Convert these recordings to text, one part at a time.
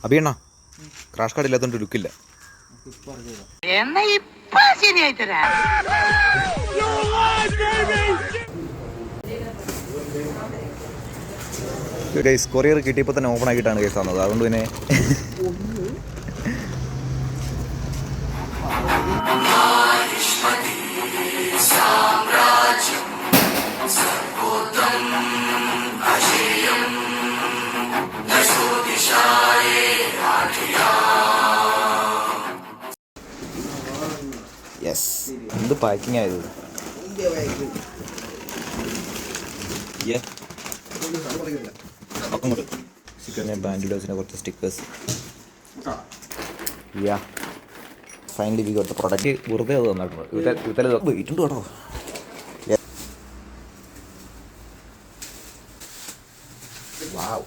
അഭിയണ്ണ crash card ഇല്ലാത്തതുകൊണ്ട് ലുക്കില്ല. Guys courier കിട്ടിയപ്പോൾ തന്നെ ഓപ്പൺ ആക്കിയിട്ടാണ് കേസ് തന്നത്. അതുകൊണ്ട് പിന്നെ യെസ്, എന്ത് പാക്കിംഗ് ആയത്. പിന്നെ ബാൻഡിഡോസിൻ്റെ കുറച്ച് stickers. Yeah finally we got the product. വെറുതെ അത് തന്നിട്ടുണ്ട്. വെയിറ്റുണ്ട് കേട്ടോ. വാവ്,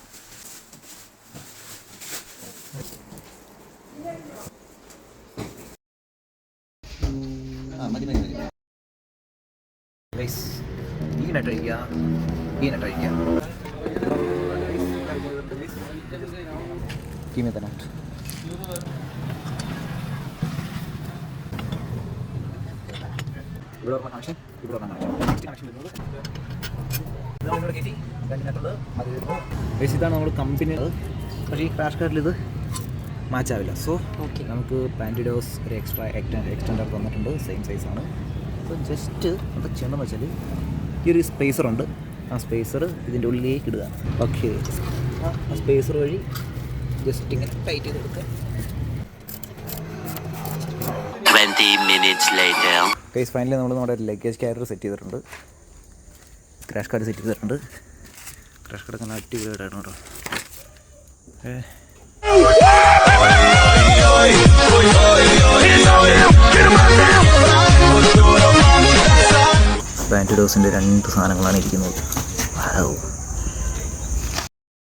ഇങ്ങനെ കഴിക്കാം. Give me the note. ഇതാണ് നമ്മൾ കമ്പനി. പക്ഷേ ഈ ക്രാഷ് കാർഡിൽ ഇത് മാച്ച് ആവില്ല. സോ നമുക്ക് പാൻറ്റിഡോസ് ഒരു എക്സ്ട്രാ എക്സ്റ്റൻഡർ തന്നിട്ടുണ്ട്. സെയിം സൈസാണ്. അപ്പോൾ ജസ്റ്റ് എന്താ ചെയ്യണമെന്ന് വെച്ചാൽ ഈ ഒരു സ്പേസറുണ്ട്. ആ സ്പേസർ ഇതിൻ്റെ ഉള്ളിലേക്ക് ഇടുക. ഓക്കെ, ആ സ്പേസർ വഴി ജസ്റ്റ് ഇങ്ങനെ ടൈറ്റ് ചെയ്ത് കൊടുക്കുക. ഗൈസ് ഫൈനലി നമ്മൾ നമ്മുടെ ലഗേജ് ക്യാരിയർ സെറ്റ് ചെയ്തിട്ടുണ്ട്. ക്രാഷ് കാർഡ് സെറ്റ് ചെയ്തിട്ടുണ്ട്. ക്രാഷ് കാർഡ് അങ്ങനെ അടിപൊളിയായിട്ടാണ് കേട്ടോ. പാൻറ്റിഡോസിൻ്റെ 2 സാധനങ്ങളാണ് ഇരിക്കുന്നത്.